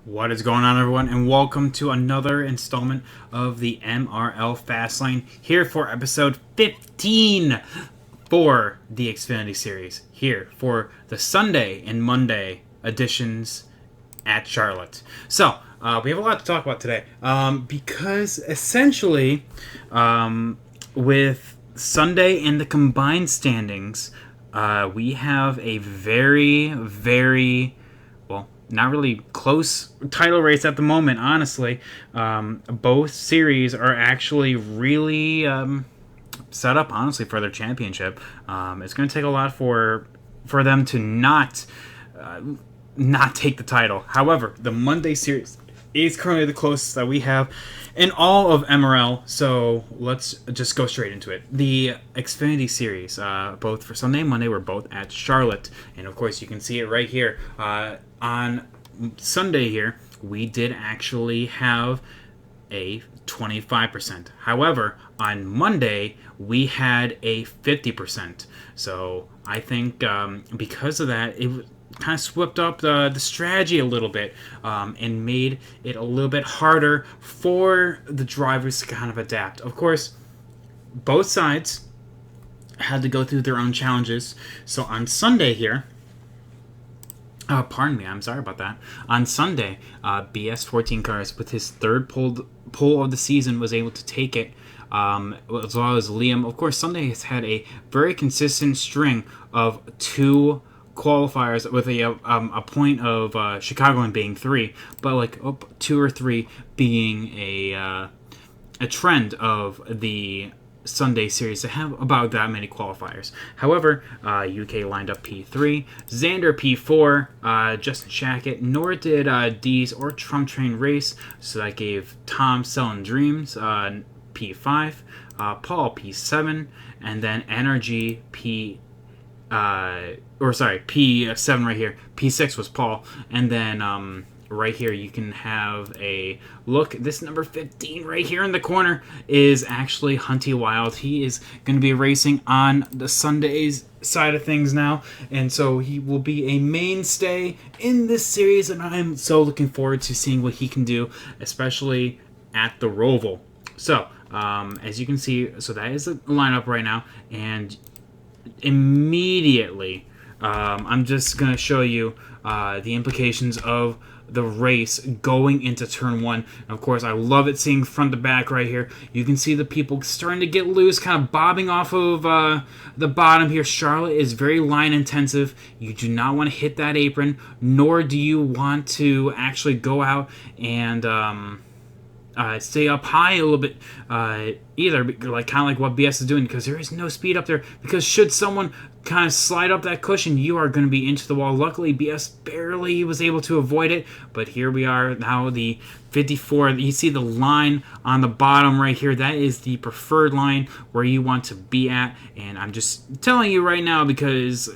What is going on, everyone, and welcome to another installment of the MRL Fastlane, here for episode 15 for the Xfinity series, here for the Sunday and Monday editions at Charlotte. So, we have a lot to talk about today, because essentially, with Sunday and the combined standings, we have a very, well, not really close title race at the moment, honestly. Both series are actually really set up, honestly, for their championship. It's going to take a lot for them to not take the title. However, the Monday series is currently the closest that we have in all of MRL, so let's just go straight into it. The Xfinity series, both for Sunday and Monday, were both at Charlotte, and of course you can see it right here. On Sunday here, we did actually have a 25%. However, on Monday, we had a 50%. So I think because of that, it kind of swept up the strategy a little bit, and made it a little bit harder for the drivers to kind of adapt. Of course, both sides had to go through their own challenges. So on Sunday here, pardon me, I'm sorry about that. On Sunday, BS 14 Cars, with his third pole of the season, was able to take it, as well as Liam. Of course, Sunday has had a very consistent string of two qualifiers, with a point of Chicagoland being three, but like two or three being a trend of the Sunday series to have about that many qualifiers. However, UK lined up P3, Xander P4, Justin Shackett, nor did Dees or Trump Train race, so that gave Tom Selling Dreams P5, Paul P7, and then NRG P7 right here. P6 was Paul, and then right here you can have a look. This number 15 right here in the corner is actually Hunty Wild. He is going to be racing on the Sundays side of things now, and so he will be a mainstay in this series, and I'm so looking forward to seeing what he can do, especially at the Roval. So as you can see, so that is the lineup right now, and immediately I'm just going to show you the implications of the race going into turn one. And of course, I love it seeing front to back right here. You can see the people starting to get loose, kind of bobbing off of the bottom here. Charlotte is very line intensive. You do not want to hit that apron, nor do you want to actually go out and stay up high a little bit either, like kind of like what BS is doing, because there is no speed up there. Because should someone kind of slide up that cushion, you are going to be into the wall. Luckily, BS barely was able to avoid it, but here we are now, the 54. You see the line on the bottom right here. That is the preferred line where you want to be at, and I'm just telling you right now because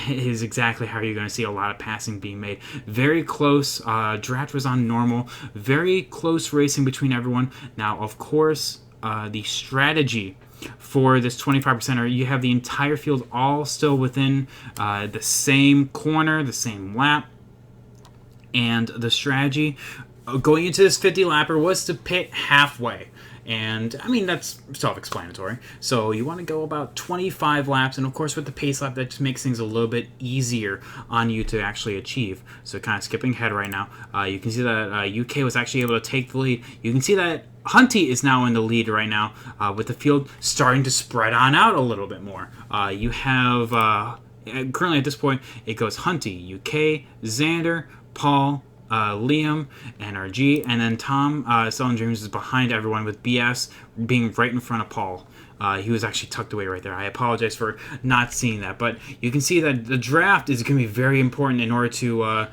is exactly how you're going to see a lot of passing being made. Very close. Draft was on normal. Very close racing between everyone. Now, of course, the strategy for this 25%er, you have the entire field all still within the same corner, the same lap. And the strategy going into this 50 lapper was to pit halfway. And, I mean, that's self-explanatory. So you want to go about 25 laps, and of course with the pace lap, that just makes things a little bit easier on you to actually achieve. So kind of skipping ahead right now, you can see that UK was actually able to take the lead. You can see that Hunty is now in the lead right now, with the field starting to spread on out a little bit more. You have, currently at this point, it goes Hunty, UK, Xander, Paul, Liam, NRG, and then Tom Selling Dreams is behind everyone, with BS being right in front of Paul. He was actually tucked away right there. I apologize for not seeing that, but you can see that the draft is going to be very important in order to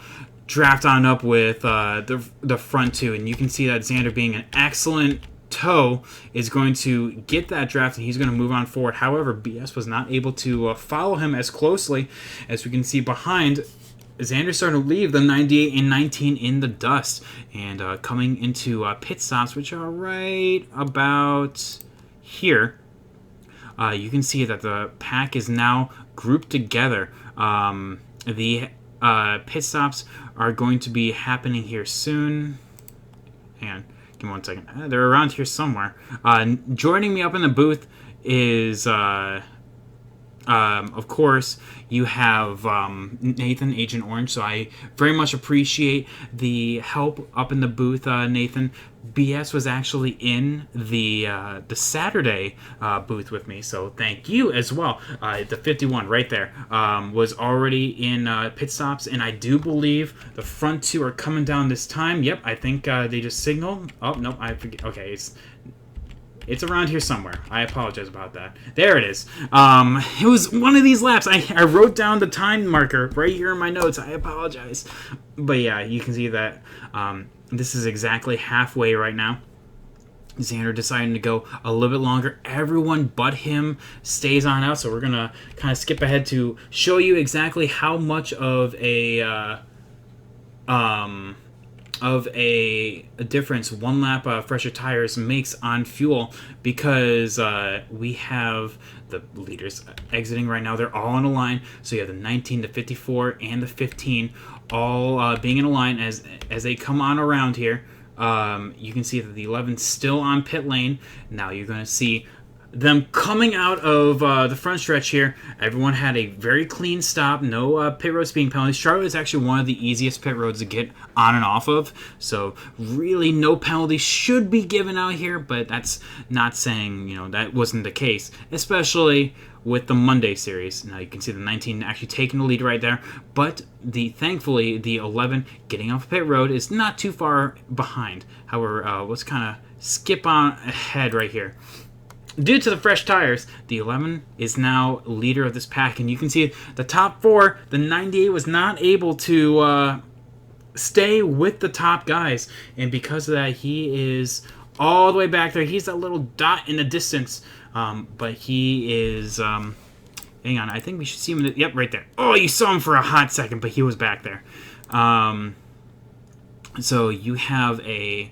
draft on up with the front two, and you can see that Xander, being an excellent tow, is going to get that draft, and he's going to move on forward. However, BS was not able to follow him as closely, as we can see behind. Xander's starting to leave the 98 and 19 in the dust, and coming into pit stops, which are right about here. You can see that the pack is now grouped together. The pit stops are going to be happening here soon. Hang on, give me 1 second. They're around here somewhere. Joining me up in the booth is, of course, you have Nathan, Agent Orange. So I very much appreciate the help up in the booth, Nathan. BS was actually in the Saturday booth with me, so thank you as well. The 51 right there was already in pit stops, and I do believe the front two are coming down this time. Yep, I think they just signaled. Oh, no, I forget. Okay, it's around here somewhere. I apologize about that. There it is. It was one of these laps. I wrote down the time marker right here in my notes. I apologize. But yeah, you can see that this is exactly halfway right now. Xander deciding to go a little bit longer. Everyone but him stays on out. So we're going to kind of skip ahead to show you exactly how much of a difference one lap fresher tires makes on fuel, because we have the leaders exiting right now. They're all in a line. So you have the 19, the 54, and the 15 all being in a line as they come on around here. You can see that the 11's still on pit lane. Now you're going to see them coming out of the front stretch here. Everyone had a very clean stop. No pit road speeding penalties. Charlotte is actually one of the easiest pit roads to get on and off of. So really no penalties should be given out here, but that's not saying, that wasn't the case, especially with the Monday series. Now you can see the 19 actually taking the lead right there, but thankfully the 11 getting off pit road is not too far behind. However, let's kind of skip on ahead right here. Due to the fresh tires, the 11 is now leader of this pack, and you can see the top four, the 98 was not able to stay with the top guys, and because of that, he is all the way back there. He's that little dot in the distance, but he is, hang on, I think we should see him, yep, right there. Oh, you saw him for a hot second, but he was back there. So you have the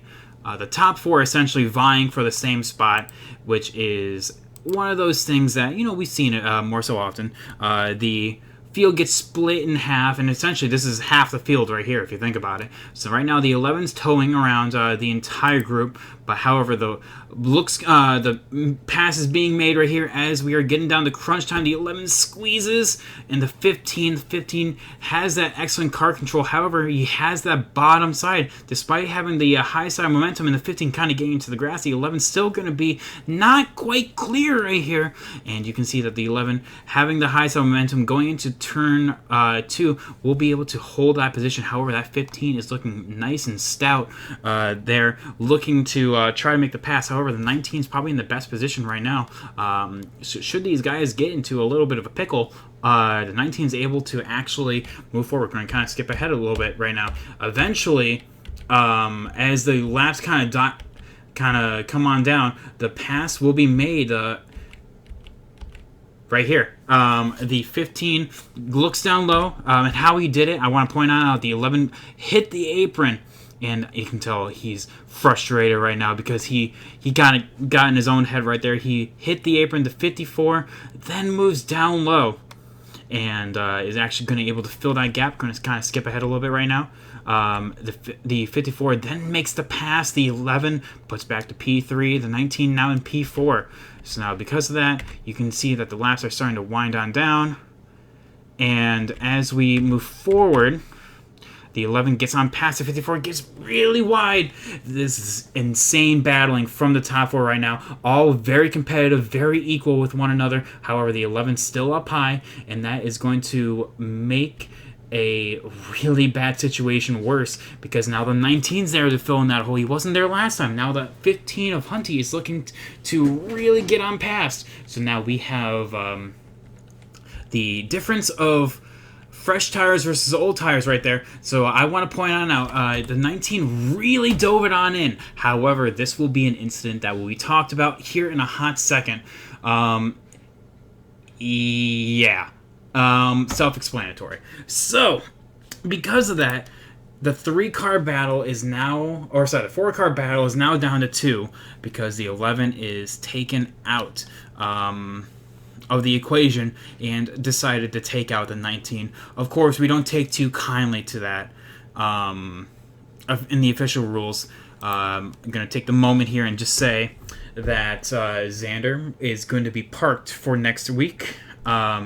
top four essentially vying for the same spot, which is one of those things that, we've seen it more so often. The field gets split in half, and essentially this is half the field right here if you think about it. So right now the 11's towing around the entire group, but however the pass is being made right here as we are getting down to crunch time. The 11 squeezes, and the 15 has that excellent car control. However, he has that bottom side. Despite having the high side momentum and the 15 kind of getting into the grass, the 11 still going to be not quite clear right here. And you can see that the 11 having the high side momentum going into turn 2 will be able to hold that position. However, that 15 is looking nice and stout there, looking to try to make the pass. However, the 19 is probably in the best position right now. Should these guys get into a little bit of a pickle, the 19 is able to actually move forward. We're going to kind of skip ahead a little bit right now. Eventually, as the laps kind of come on down, the pass will be made right here. The 15 looks down low, and how he did it, I want to point out the 11 hit the apron, and you can tell he's frustrated right now because he got in his own head right there. He hit the apron to 54, then moves down low, and is actually going to be able to fill that gap. Going to kind of skip ahead a little bit right now. The 54 then makes the pass. The 11 puts back to P3. The 19 now in P4. So now because of that, you can see that the laps are starting to wind on down. And as we move forward, the 11 gets on past the 54, gets really wide. This is insane battling from the top four right now. All very competitive, very equal with one another. However, the 11's still up high, and that is going to make a really bad situation worse because now the 19's there to fill in that hole. He wasn't there last time. Now the 15 of Hunty is looking to really get on past. So now we have the difference of fresh tires versus old tires right there. So I want to point out now, the 19 really dove it on in. However, this will be an incident that will be talked about here in a hot second. Self-explanatory. So, because of that, the 4-car battle is now down to 2 because the 11 is taken out. of the equation and decided to take out the 19. Of course, we don't take too kindly to that in the official rules. I'm going to take the moment here and just say that Xander is going to be parked for next week.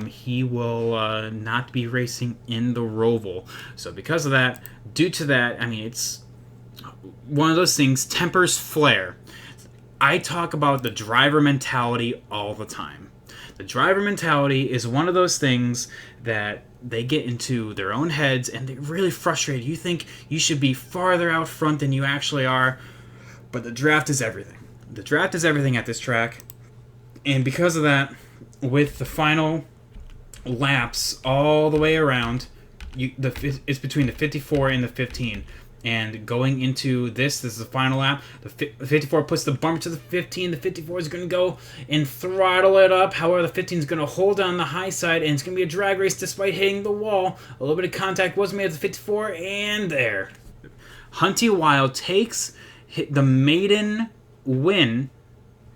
He will not be racing in the Roval. So because of that, due to that, I mean, it's one of those things, tempers flare. I talk about the driver mentality all the time. The driver mentality is one of those things that they get into their own heads and they're really frustrated. You think you should be farther out front than you actually are, but the draft is everything. The draft is everything at this track, and because of that, with the final laps all the way around, it's between the 54 and the 15. And going into this is the final lap. The 54 puts the bumper to the 15. The 54 is going to go and throttle it up. However, the 15 is going to hold on the high side, and it's going to be a drag race despite hitting the wall. A little bit of contact was made at the 54, and there. Hunty Wild takes the maiden win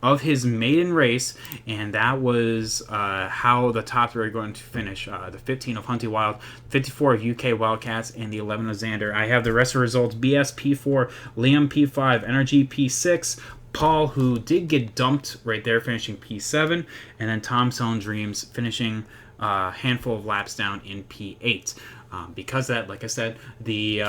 of his maiden race, and that was how the top three are going to finish. The 15 of Hunty Wild, 54 of UK Wildcats, and the 11 of Xander. I have the rest of the results. BS P4, Liam P5, Energy P6, Paul, who did get dumped right there, finishing P7, and then Tom Selling Dreams finishing a handful of laps down in P8. Because of that, like I said, the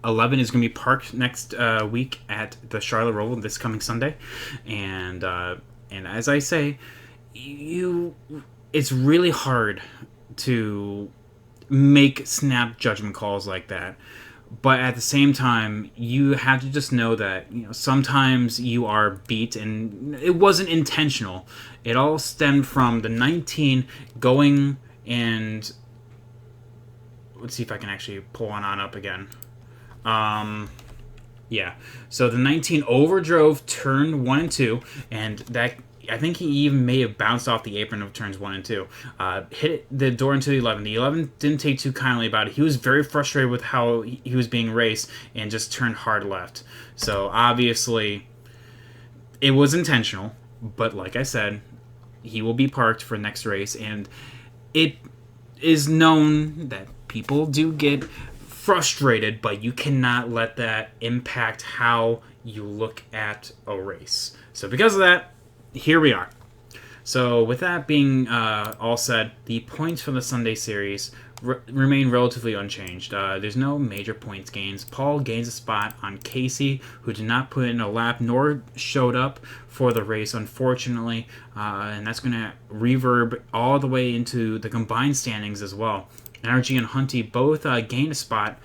11 is going to be parked next week at the Charlotte Roval this coming Sunday, and as I say, it's really hard to make snap judgment calls like that. But at the same time, you have to just know that sometimes you are beat, and it wasn't intentional. It all stemmed from the 19 going and let's see if I can actually pull one on up again. Yeah, so the 19 overdrove turn 1 and 2, and that, I think he even may have bounced off the apron of turns 1 and 2. Hit the door into the 11. The 11 didn't take too kindly about it. He was very frustrated with how he was being raced and just turned hard left. So obviously, it was intentional, but like I said, he will be parked for next race, and it is known that people do get frustrated, but you cannot let that impact how you look at a race. So because of that, here we are. So with that being all said, the points from the Sunday series remain relatively unchanged. There's no major points gains. Paul gains a spot on Casey, who did not put in a lap nor showed up for the race, unfortunately, and that's going to reverb all the way into the combined standings as well. Energy and Hunty both gained a spot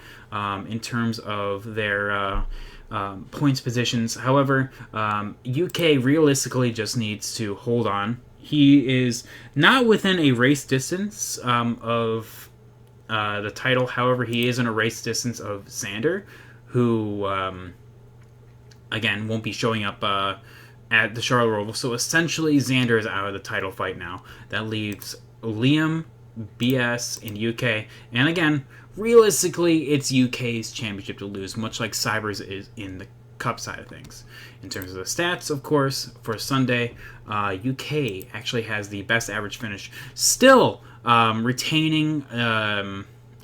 in terms of their points positions. However, UK realistically just needs to hold on. He is not within a race distance of the title. However, he is in a race distance of Xander, who, again, won't be showing up at the Charlotte Roval. So essentially, Xander is out of the title fight now. That leaves Liam, BS, in UK. And again, realistically, it's UK's championship to lose, much like Cybers is in the Cup side of things. In terms of the stats, of course, for Sunday, UK actually has the best average finish, still retaining,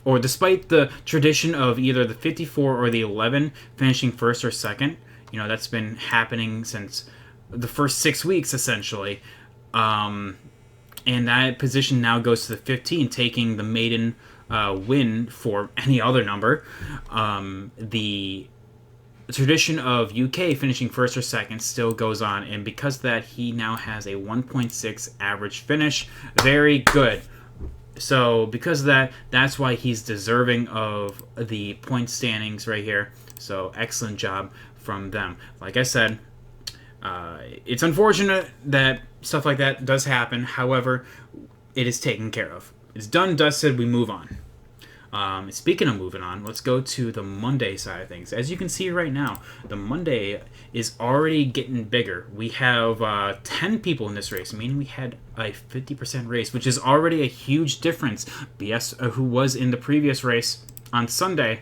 or despite the tradition of either the 54 or the 11 finishing first or second. That's been happening since the first 6 weeks, essentially. And that position now goes to the 15, taking the maiden win for any other number. The tradition of UK finishing first or second still goes on, and because of that, he now has a 1.6 average finish. Very good. So because of that, that's why he's deserving of the point standings right here. So excellent job from them. Like I said, it's unfortunate that stuff like that does happen. However, it is taken care of. It's done, dusted, we move on. Speaking of moving on, let's go to the Monday side of things. As you can see right now, the Monday is already getting bigger. We have 10 people in this race, meaning we had a 50% race, which is already a huge difference. BS, who was in the previous race on Sunday,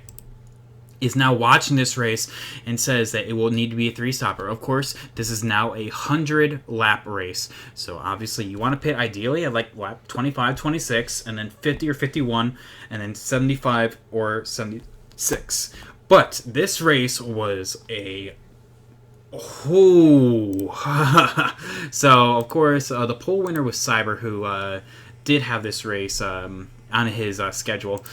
is now watching this race and says that it will need to be a 3-stopper. Of course, this is now a 100-lap race. So obviously you want to pit ideally at like lap 25, 26, and then 50 or 51, and then 75 or 76. But this race was a... Oh. So, of course, the pole winner was Cyber, who did have this race on his schedule.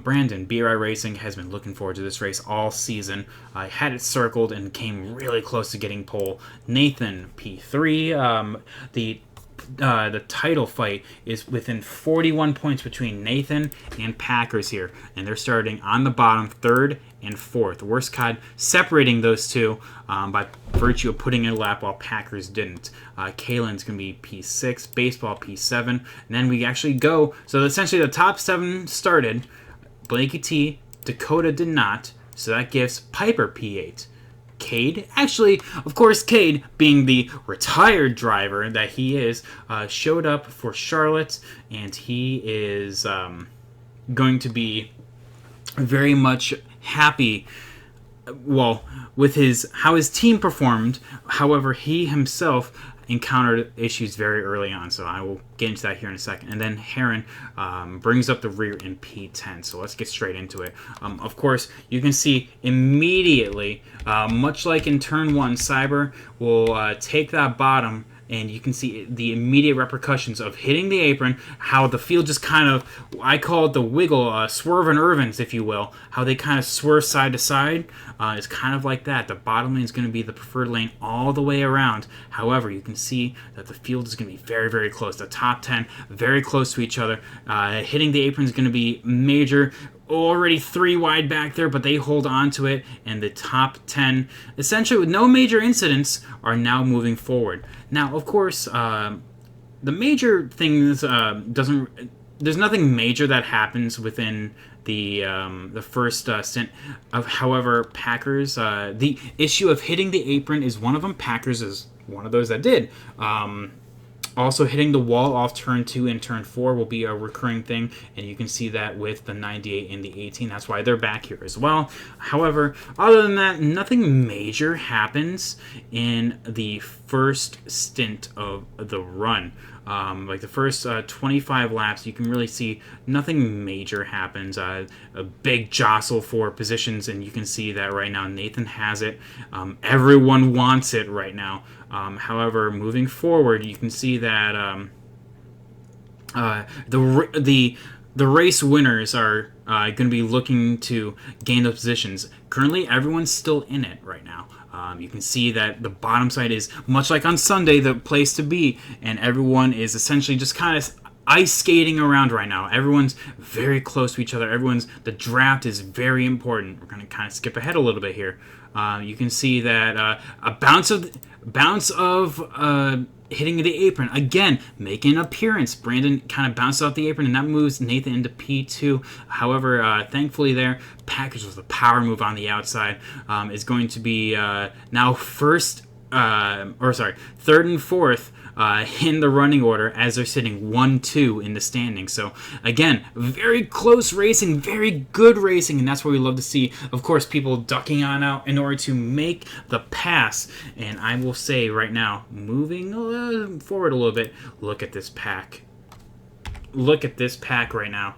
Brandon, BRI Racing, has been looking forward to this race all season. I had it circled and came really close to getting pole. Nathan, P3. The title fight is within 41 points between Nathan and Packers here, and they're starting on the bottom, 3rd and 4th. Worscod separating those two by virtue of putting in a lap while Packers didn't. Kalen's going to be P6, Baseball P7, and then we actually go. So essentially the top 7 started. Blakey T, Dakota did not, so that gives Piper P8. Cade, actually, of course, Cade, being the retired driver that he is, showed up for Charlotte, and he is going to be very much happy, well, with how his team performed. However, he himself encountered issues very early on, so I will get into that here in a second. And then Heron brings up the rear in P10, so let's get straight into it. Of course, you can see immediately, much like in turn 1, Cyber will take that bottom, and you can see the immediate repercussions of hitting the apron, how the field just kind of, I call it the wiggle, swerve and Irvins, if you will, how they kind of swerve side to side. It's kind of like that. The bottom lane is going to be the preferred lane all the way around. However, you can see that the field is going to be very, very close. The top 10, very close to each other. Hitting the apron is going to be major. Already 3 wide back there, but they hold on to it, and the top 10, essentially with no major incidents, are now moving forward. Now, of course, the major things there's nothing major that happens within the first stint. However, Packers, the issue of hitting the apron is one of them. Packers is one of those that did. Also, hitting the wall off turn 2 and turn 4 will be a recurring thing, and you can see that with the 98 and the 18. That's why they're back here as well. However, other than that, nothing major happens in the first stint of the run. Like the first 25 laps, you can really see nothing major happens. A big jostle for positions, and you can see that right now Nathan has it. Everyone wants it right now. However, moving forward, you can see that the race winners are going to be looking to gain those positions. Currently, everyone's still in it right now. You can see that the bottom side is, much like on Sunday, the place to be, and everyone is essentially just kind of ice skating around right now. Everyone's very close to each other. The draft is very important. We're going to kind of skip ahead a little bit here. You can see that a bounce of hitting the apron, again, making an appearance. Brandon kind of bounced off the apron, and that moves Nathan into P2. However, thankfully there, Packers with a power move on the outside is going to be now third and 4th in the running order as they're sitting 1-2 in the standings. So again, very close racing, very good racing, and that's what we love to see. Of course, people ducking on out in order to make the pass. And I will say right now, moving forward a little bit, look at this pack. Look at this pack right now.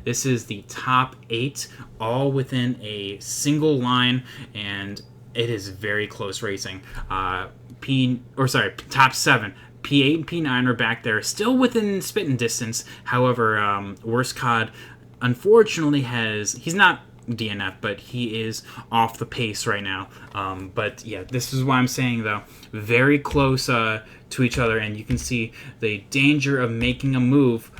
This is the top 8, all within a single line, and it is very close racing. Top 7. P8 and P9 are back there, still within spitting distance. However, Worscod, unfortunately, he's not DNF, but he is off the pace right now. But yeah, this is why I'm saying, though, very close to each other, and you can see the danger of making a move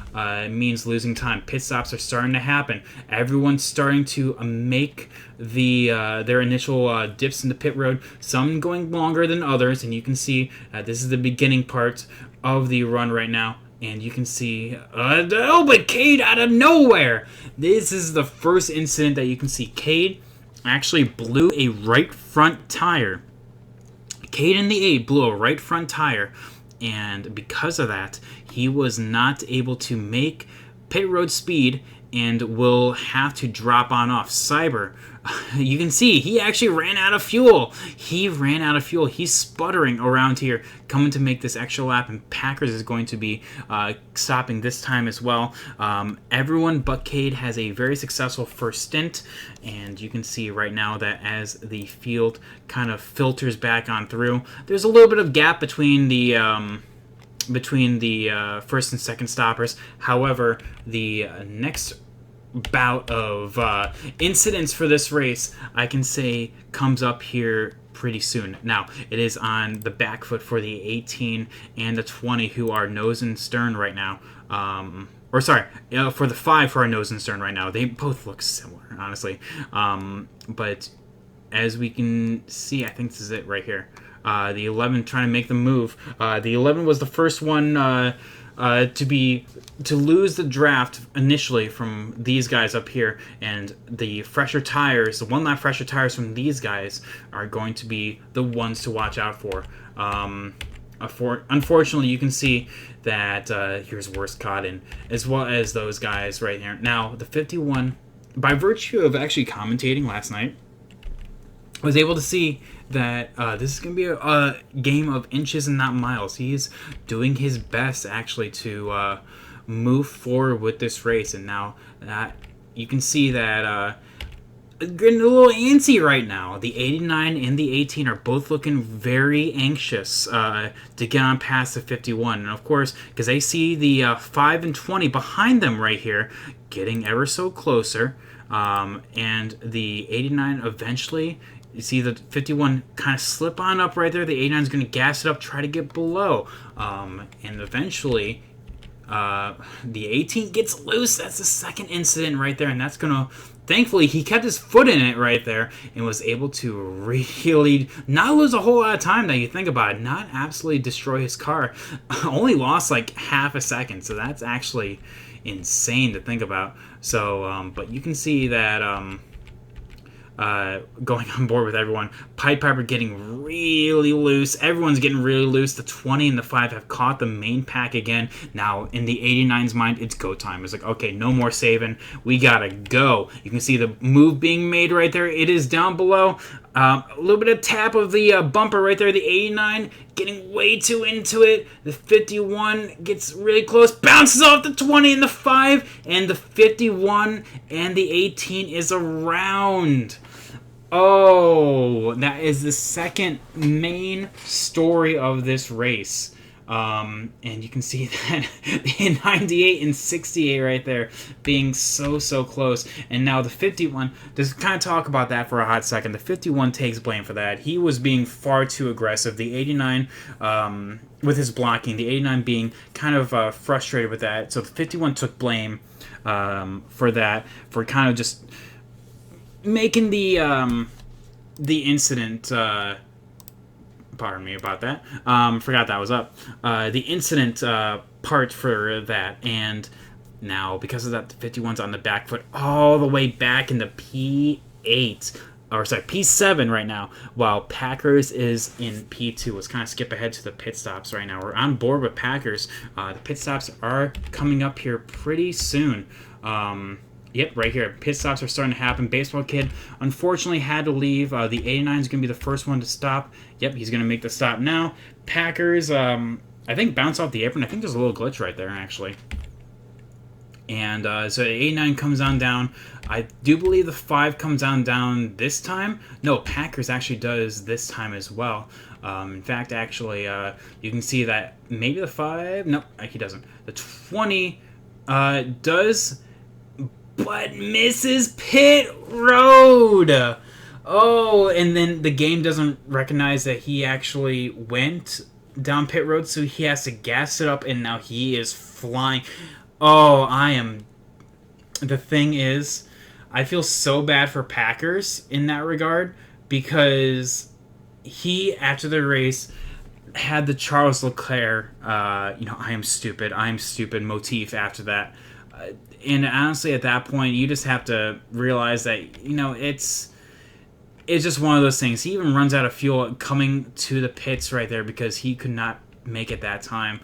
means losing time. Pit stops are starting to happen. Everyone's starting to make their initial dips in the pit road, some going longer than others, and you can see this is the beginning part of the run right now. And you can see, but Cade out of nowhere. This is the first incident that you can see. Cade actually blew a right front tire. Cade in the 8 blew a right front tire, and because of that, he was not able to make pit road speed and will have to drop on off. Cyber, you can see he actually ran out of fuel. He's sputtering around here, coming to make this extra lap, and Packers is going to be stopping this time as well. Everyone but Cade has a very successful first stint, and you can see right now that as the field kind of filters back on through, there's a little bit of gap between the first and second stoppers. However, the next bout of incidents for this race, I can say, comes up here pretty soon. Now, it is on the back foot for the 18 and the 20, who are nose and stern right now. For the 5 who are nose and stern right now. They both look similar, honestly. But as we can see, I think this is it right here. The 11 trying to make the move. The 11 was the first one to lose the draft initially from these guys up here, and the fresher tires, the 1 lap fresher tires from these guys, are going to be the ones to watch out for. Unfortunately, you can see that here's Worst Cotton, as well as those guys right here. Now, the 51, by virtue of actually commentating last night, I was able to see that this is going to be a game of inches and not miles. He's doing his best, actually, to move forward with this race. And now you can see that getting a little antsy right now. The 89 and the 18 are both looking very anxious to get on past the 51. And, of course, because they see the 5 and 20 behind them right here getting ever so closer. And the 89 eventually... You see the 51 kind of slip on up right there. The 89 is going to gas it up, try to get below. And eventually, the 18 gets loose. That's the second incident right there. And that's going to... Thankfully, he kept his foot in it right there and was able to really not lose a whole lot of time, that you think about it. Not absolutely destroy his car. Only lost like half a second. So that's actually insane to think about. So, but you can see that... going on board with everyone. Pied Piper getting really loose. Everyone's getting really loose. The 20 and the 5 have caught the main pack again. Now, in the 89's mind, it's go time. It's like, okay, no more saving. We gotta go. You can see the move being made right there. It is down below. A little bit of tap of the bumper right there. The 89 getting way too into it. The 51 gets really close. Bounces off the 20 and the 5. And the 51 and the 18 is around. Oh, that is the second main story of this race. And you can see that in 98 and 68 right there being so close. And now the 51, just kind of talk about that for a hot second. The 51 takes blame for that. He was being far too aggressive. The 89, with his blocking, the 89 being kind of frustrated with that. So the 51 took blame for that, for kind of just making the incident... pardon me about that. Forgot that was up. The incident part for that. And now, because of that, the 51's on the back foot all the way back in the P7 right now, while Packers is in P2. Let's kind of skip ahead to the pit stops right now. We're on board with Packers. The pit stops are coming up here pretty soon. Yep, right here. Pit stops are starting to happen. Baseball Kid, unfortunately, had to leave. The 89 is going to be the first one to stop. Yep, he's going to make the stop now. Packers, I think, bounce off the apron. I think there's a little glitch right there, actually. And so the 89 comes on down. I do believe the 5 comes on down this time. No, Packers actually does this time as well. In fact, actually, you can see that maybe the 5... Nope, he doesn't. The 20 does... but misses pit road. Oh, and then the game doesn't recognize that he actually went down pit road, so he has to gas it up, and now he is flying. Oh, the thing is, I feel so bad for Packers in that regard, because he, after the race, had the Charles Leclerc, I am stupid motif after that. And honestly, at that point, you just have to realize that, it's just one of those things. He even runs out of fuel coming to the pits right there because he could not make it that time.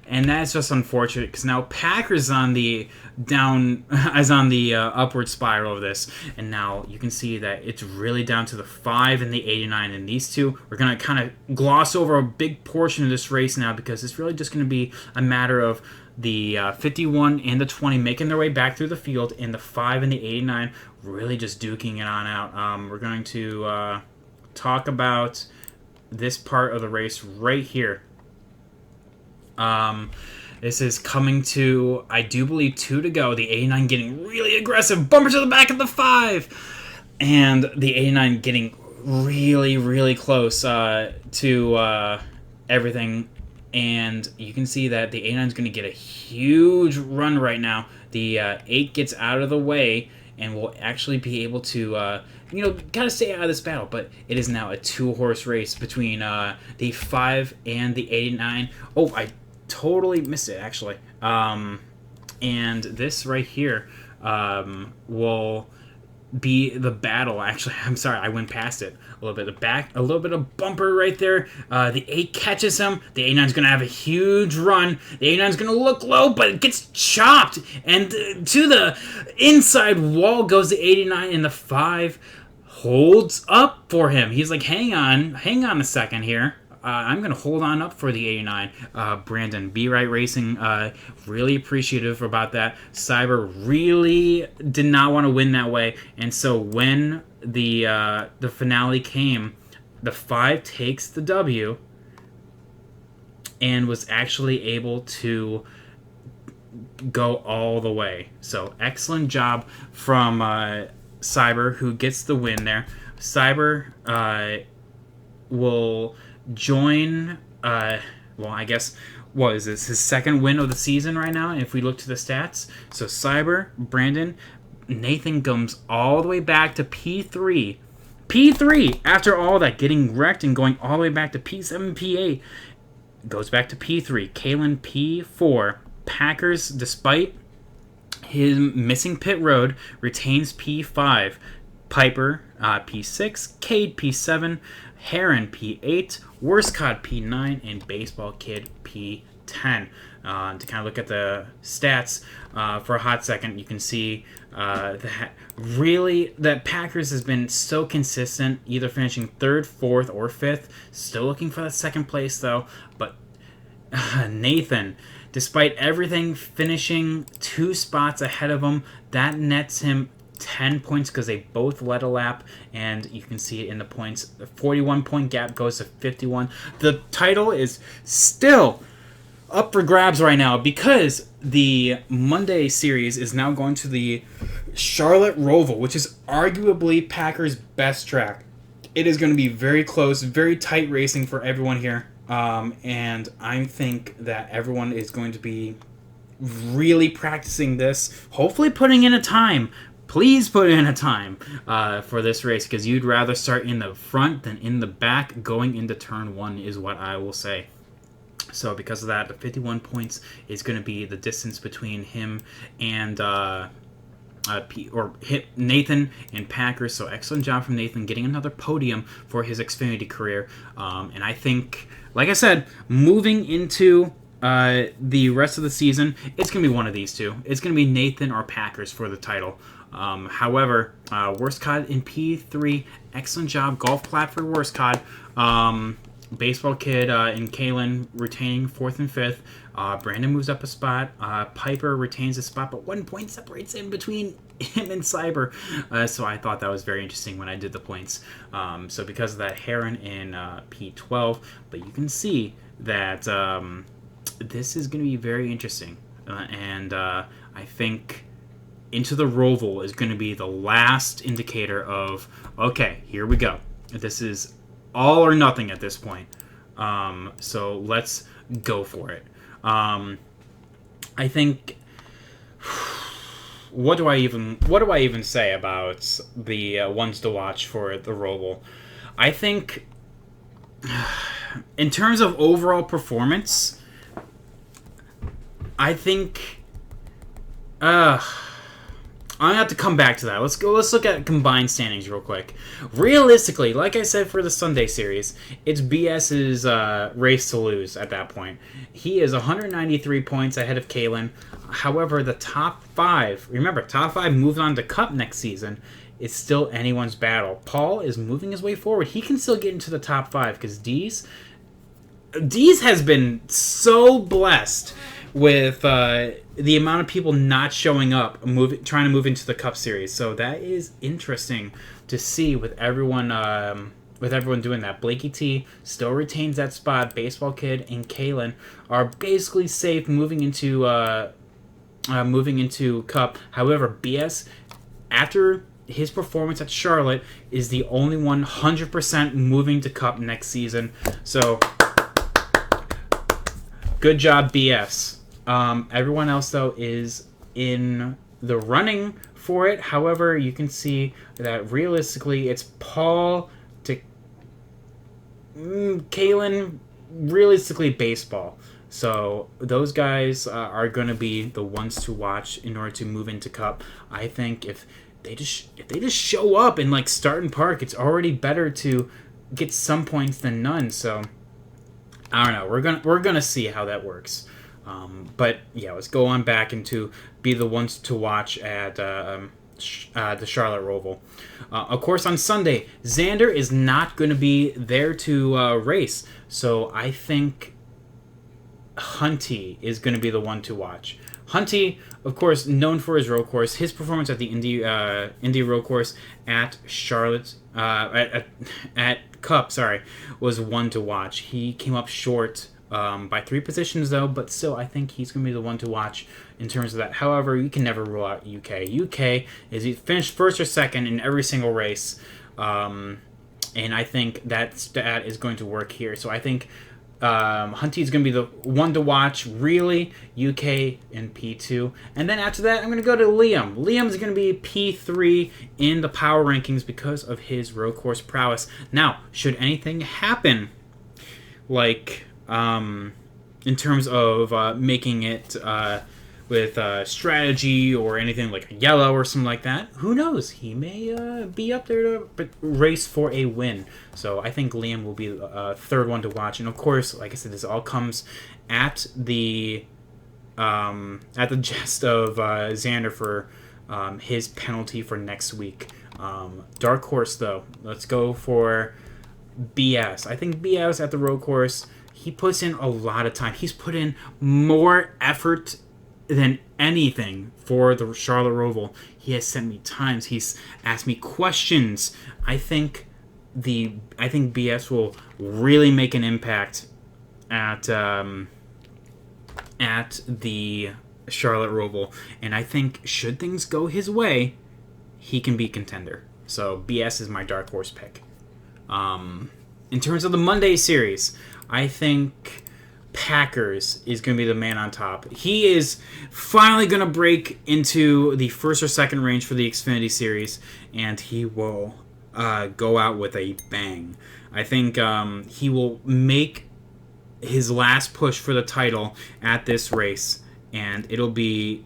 And that's just unfortunate because now Packers on the upward spiral of this, and now you can see that it's really down to the 5 and the 89, and these two we're gonna kind of gloss over a big portion of this race now because it's really just gonna be a matter of the 51 and the 20 making their way back through the field, and the 5 and the 89 really just duking it on out. We're going to talk about this part of the race right here. This is coming to, I do believe, 2 to go. The 89 getting really aggressive. Bumper to the back of the 5. And the 89 getting really, really close to everything. And you can see that the 89 is going to get a huge run right now. The 8 gets out of the way and will actually be able to, gotta stay out of this battle. But it is now a 2-horse race between the 5 and the 89. Oh, I totally missed it, actually. And this right here will be the battle. Actually, I'm sorry, I went past it a little bit. A little bit of bumper right there. The 8 catches him. The 89's going to have a huge run. The 89's going to look low, but it gets chopped. And to the inside wall goes the 89, and the 5 holds up for him. He's like, hang on a second here. I'm going to hold on up for the 89. Brandon, Be Right Racing, really appreciative about that. Cyber really did not want to win that way. And so when the finale came, the 5 takes the W and was actually able to go all the way. So excellent job from Cyber, who gets the win there. Cyber will join, I guess, what is this, his second win of the season right now, if we look to the stats. So Cyber, Brandon, Nathan comes all the way back to P3. P3, after all that, getting wrecked and going all the way back to P7, P8, goes back to P3. Kalen, P4. Packers, despite his missing pit road, retains P5. Piper, P6. Cade, P7. Heron, P8. Worstcod, P9. And Baseball Kid, P10. To kind of look at the stats for a hot second, you can see that really that Packers has been so consistent, either finishing 3rd, 4th, or 5th. Still looking for that 2nd place, though. But Nathan, despite everything, finishing 2 spots ahead of him, that nets him 10 points because they both led a lap, and you can see it in the points. The 41-point gap goes to 51. The title is still up for grabs right now because the Monday series is now going to the Charlotte Roval, which is arguably Packers' best track. It is going to be very close, very tight racing for everyone here, and I think that everyone is going to be really practicing this, hopefully putting in a time. Please put in a time for this race, because you'd rather start in the front than in the back going into turn 1 is what I will say. So because of that, the 51 points is going to be the distance between him and Nathan and Packers. So excellent job from Nathan getting another podium for his Xfinity career. And I think, like I said, moving into the rest of the season, it's going to be one of these two. It's going to be Nathan or Packers for the title. However, Worstcod in P3, excellent job. Golf clap for Worstcod. Baseball Kid and Kalen retaining 4th and 5th. Brandon moves up a spot. Piper retains a spot, but 1 point separates in between him and Cyber. So I thought that was very interesting when I did the points. So because of that, Heron in P12. But you can see that this is going to be very interesting. And I think Into the Roval is going to be the last indicator of, okay, here we go. This is all or nothing at this point. So let's go for it. I think, what do I even say about the ones to watch for the Roval? I think in terms of overall performance, I think I'm gonna have to come back to that. Let's look at combined standings real quick. Realistically, like I said for the Sunday series, it's BS's race to lose at that point. He is 193 points ahead of Kalen. However, the top 5, remember, top 5 moved on to Cup next season. It's still anyone's battle. Paul is moving his way forward. He can still get into the top 5 because Dees has been so blessed with the amount of people not showing up, trying to move into the Cup Series. So that is interesting to see with everyone doing that. Blakey T still retains that spot. Baseball Kid and Kalen are basically safe moving into Cup. However, BS, after his performance at Charlotte, is the only one 100% moving to Cup next season. So good job, BS. Everyone else, though, is in the running for it. However, you can see that realistically, it's Paul to Kalen, realistically baseball. So those guys are going to be the ones to watch in order to move into Cup. I think if they just show up and like start in park, it's already better to get some points than none. So I don't know. We're gonna see how that works. But yeah, let's go on back into be the ones to watch at the Charlotte Roval. Of course, on Sunday, Xander is not going to be there to race, so I think Hunty is going to be the one to watch. Hunty, of course, known for his road course. His performance at the Indy road course at Charlotte at Cup, was one to watch. He came up short by 3 positions, though, but still, I think he's going to be the one to watch in terms of that. However, you can never rule out UK. UK is he finished first or second in every single race, and I think that stat is going to work here. So I think Hunty is going to be the one to watch, really, UK in P2. And then after that, I'm going to go to Liam. Liam's going to be P3 in the power rankings because of his road course prowess. Now, should anything happen, like in terms of making it with strategy or anything like a yellow or something like that, who knows? He may be up there to race for a win. So I think Liam will be the third one to watch. And of course, like I said, this all comes at the jest of Xander for his penalty for next week. Dark horse, though, let's go for BS. I think BS at the road course, he puts in a lot of time. He's put in more effort than anything for the Charlotte Roval. He has sent me times. He's asked me questions. I think BS will really make an impact at the Charlotte Roval, and I think should things go his way, he can be contender. So BS is my dark horse pick. In terms of the Monday series, I think Packers is going to be the man on top. He is finally going to break into the first or second range for the Xfinity series, and he will go out with a bang. I think he will make his last push for the title at this race, and it'll be,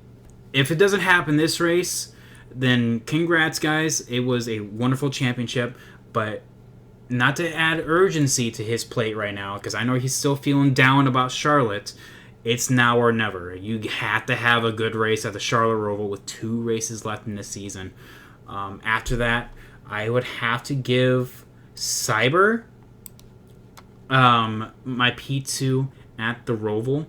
if it doesn't happen this race, then congrats, guys. It was a wonderful championship, but not to add urgency to his plate right now, because I know he's still feeling down about Charlotte. It's now or never. You have to have a good race at the Charlotte Roval with 2 races left in the season. After that, I would have to give Cyber my P2 at the Roval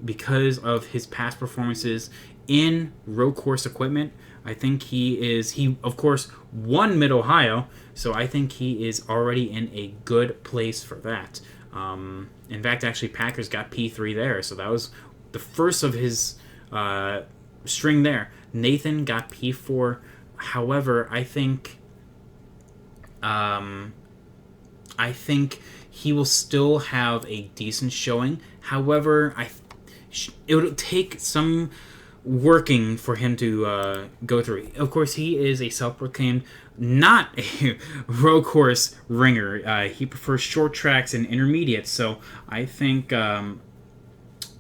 because of his past performances in road course equipment. I think he of course won Mid-Ohio, so I think he is already in a good place for that. In fact, actually, Packers got P3 there, so that was the first of his string there. Nathan got P4. However, I think he will still have a decent showing. However, it would take some working for him to go through. Of course, he is a self-proclaimed not a road course ringer. He prefers short tracks and intermediates, so I think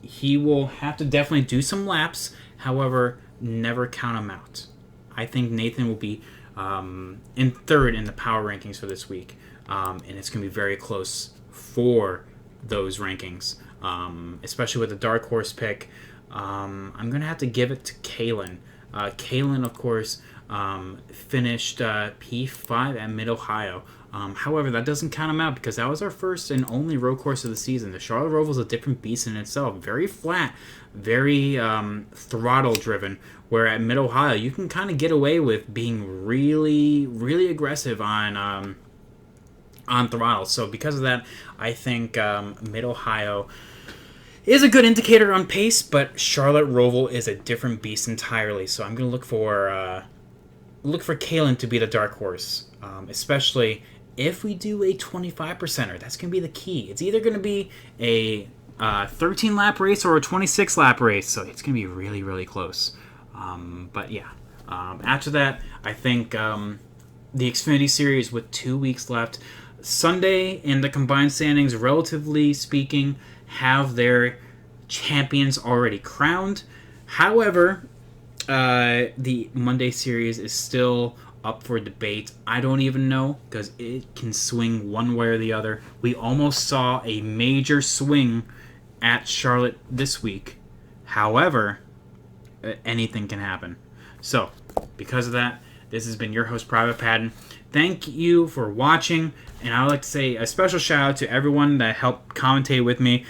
he will have to definitely do some laps. However, never count him out. I think Nathan will be in third in the power rankings for this week, and it's going to be very close for those rankings, especially with the dark horse pick. I'm going to have to give it to Kalen. Kalen, of course, finished P5 at Mid-Ohio. However, that doesn't count him out because that was our first and only road course of the season. The Charlotte Roval is a different beast in itself. Very flat, very throttle-driven, where at Mid-Ohio, you can kind of get away with being really, really aggressive on throttle. So because of that, I think Mid-Ohio is a good indicator on pace, but Charlotte Roval is a different beast entirely. So I'm going to look for Kalen to be the dark horse, especially if we do a 25%er. That's going to be the key. It's either going to be a 13-lap race or a 26-lap race, so it's going to be really, really close. But yeah, after that, I think the Xfinity Series with 2 weeks left, Sunday in the combined standings, relatively speaking, have their champions already crowned. However, the Monday Series is still up for debate. I don't even know because it can swing one way or the other. We almost saw a major swing at Charlotte this week. However, anything can happen. So, because of that, this has been your host, Private Patton. Thank you for watching, and I would like to say a special shout out to everyone that helped commentate with me.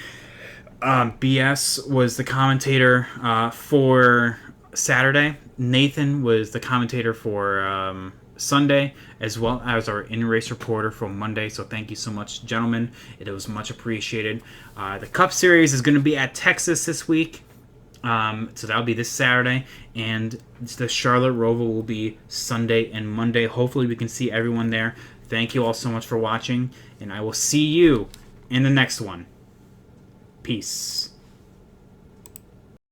BS was the commentator for Saturday. Nathan was the commentator for Sunday, as well as our in-race reporter for Monday. So thank you so much, gentlemen. It was much appreciated. The Cup Series is going to be at Texas this week. So that'll be this Saturday. And the Charlotte Roval will be Sunday and Monday. Hopefully we can see everyone there. Thank you all so much for watching. And I will see you in the next one. Peace.